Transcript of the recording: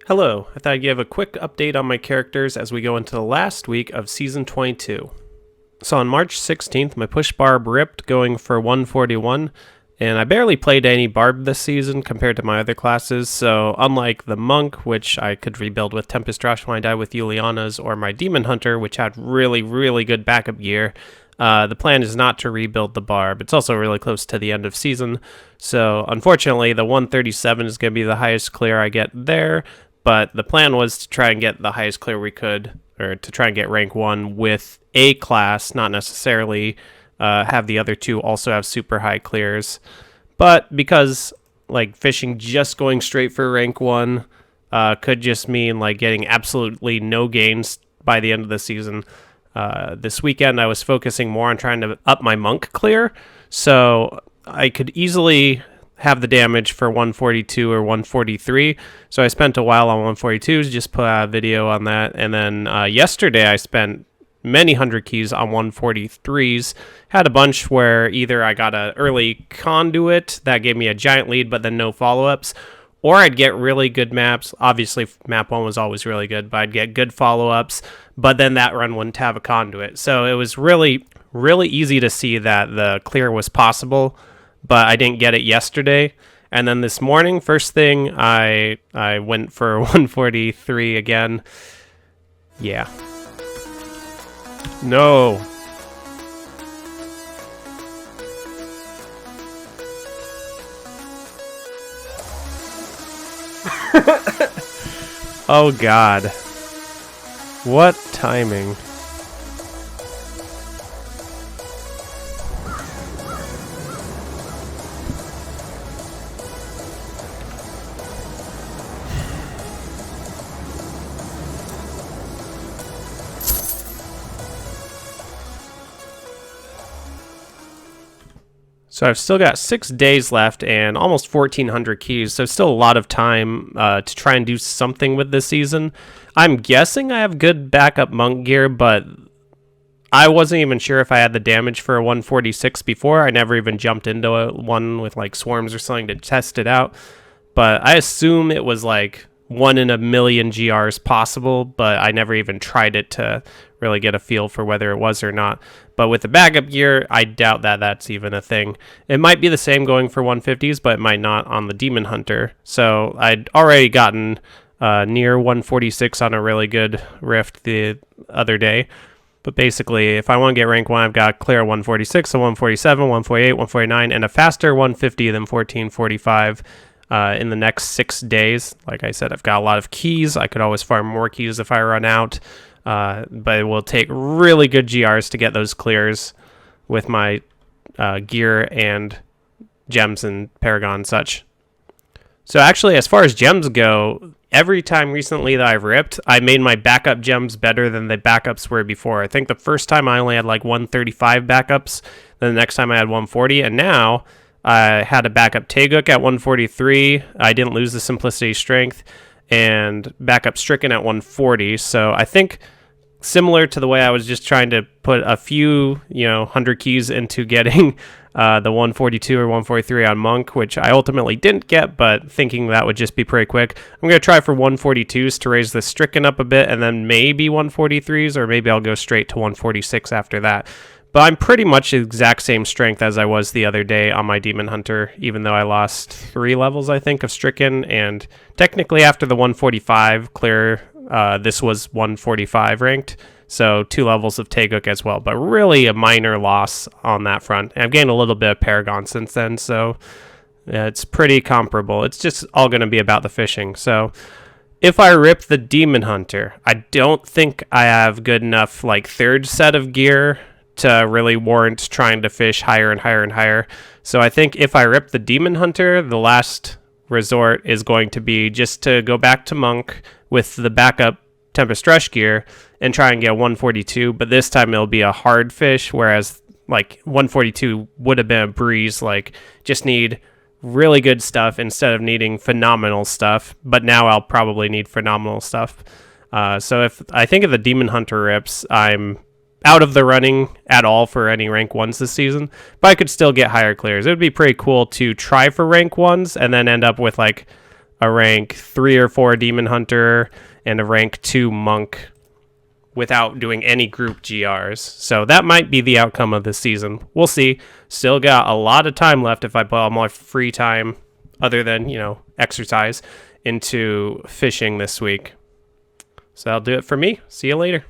Hello, I thought I'd give a quick update on my characters as we go into the last week of Season 22. So on March 16th, my push barb ripped going for 141, and I barely played any barb this season compared to my other classes, so unlike the monk, which I could rebuild with Tempest Rush when I die with Yuliana's, or my demon hunter, which had really good backup gear, the plan is not to rebuild the barb. It's also really close to the end of season, so unfortunately the 137 is going to be the highest clear I get there. But the plan was to try and get the highest clear we could, or to try and get rank 1 with a class, not necessarily have the other two also have super high clears. But because fishing just going straight for rank 1 could just mean getting absolutely no gains by the end of the season. This weekend I was focusing more on trying to up my monk clear, so I could easily have the damage for 142 or 143, so I spent a while on 142s, just put out a video on that, and then yesterday I spent many hundred keys on 143s, had a bunch where either I got an early conduit that gave me a giant lead but then no follow-ups, or I'd get really good maps. Obviously map 1 was always really good, but I'd get good follow-ups, but then that run wouldn't have a conduit, so it was really easy to see that the clear was possible, but I didn't get it yesterday. And then this morning, first thing, I went for 143 again. Yeah. No. Oh God. What timing. So I've still got 6 days left and almost 1,400 keys, so still a lot of time to try and do something with this season. I'm guessing I have good backup monk gear, but I wasn't even sure if I had the damage for a 146 before. I never even jumped into one with swarms or something to test it out, but I assume it was 1 in a million GRs possible, but I never even tried it to really get a feel for whether it was or not. But with the backup gear, I doubt that that's even a thing. It might be the same going for 150s, but it might not on the Demon Hunter. So I'd already gotten near 146 on a really good rift the other day. But basically, if I want to get rank 1, I've got to clear 146, a 147, 148, 149, and a faster 150 than 1445 in the next 6 days. Like I said, I've got a lot of keys. I could always farm more keys if I run out. But it will take really good GRs to get those clears with my gear and gems and Paragon and such. So actually, as far as gems go, every time recently that I've ripped, I made my backup gems better than the backups were before. I think the first time I only had 135 backups, then the next time I had 140, and now I had a backup Taeguk at 143. I didn't lose the Simplicity Strength, and backup Stricken at 140. So I think similar to the way I was just trying to put a few, 100 keys into getting the 142 or 143 on Monk, which I ultimately didn't get, but thinking that would just be pretty quick. I'm going to try for 142s to raise the Stricken up a bit, and then maybe 143s, or maybe I'll go straight to 146 after that. But I'm pretty much the exact same strength as I was the other day on my Demon Hunter, even though I lost 3 levels, I think, of Stricken, and technically after the 145 clear, this was 145 ranked, so 2 levels of Taeguk as well, but really a minor loss on that front. And I've gained a little bit of Paragon since then, so it's pretty comparable. It's just all going to be about the fishing. So if I rip the Demon Hunter, I don't think I have good enough third set of gear to really warrant trying to fish higher and higher and higher. So I think if I rip the Demon Hunter, the last resort is going to be just to go back to Monk with the backup Tempest Rush gear and try and get 142, but this time it'll be a hard fish, whereas 142 would have been a breeze. Just need really good stuff instead of needing phenomenal stuff, but now I'll probably need phenomenal stuff. So if the Demon Hunter rips, I'm out of the running at all for any rank 1s this season, but I could still get higher clears. It would be pretty cool to try for rank 1s and then end up with a rank 3 or 4 Demon Hunter and a rank 2 Monk without doing any group GRs. So that might be the outcome of this season. We'll see. Still got a lot of time left if I put all my free time, other than, exercise, into fishing this week. So that'll do it for me. See you later.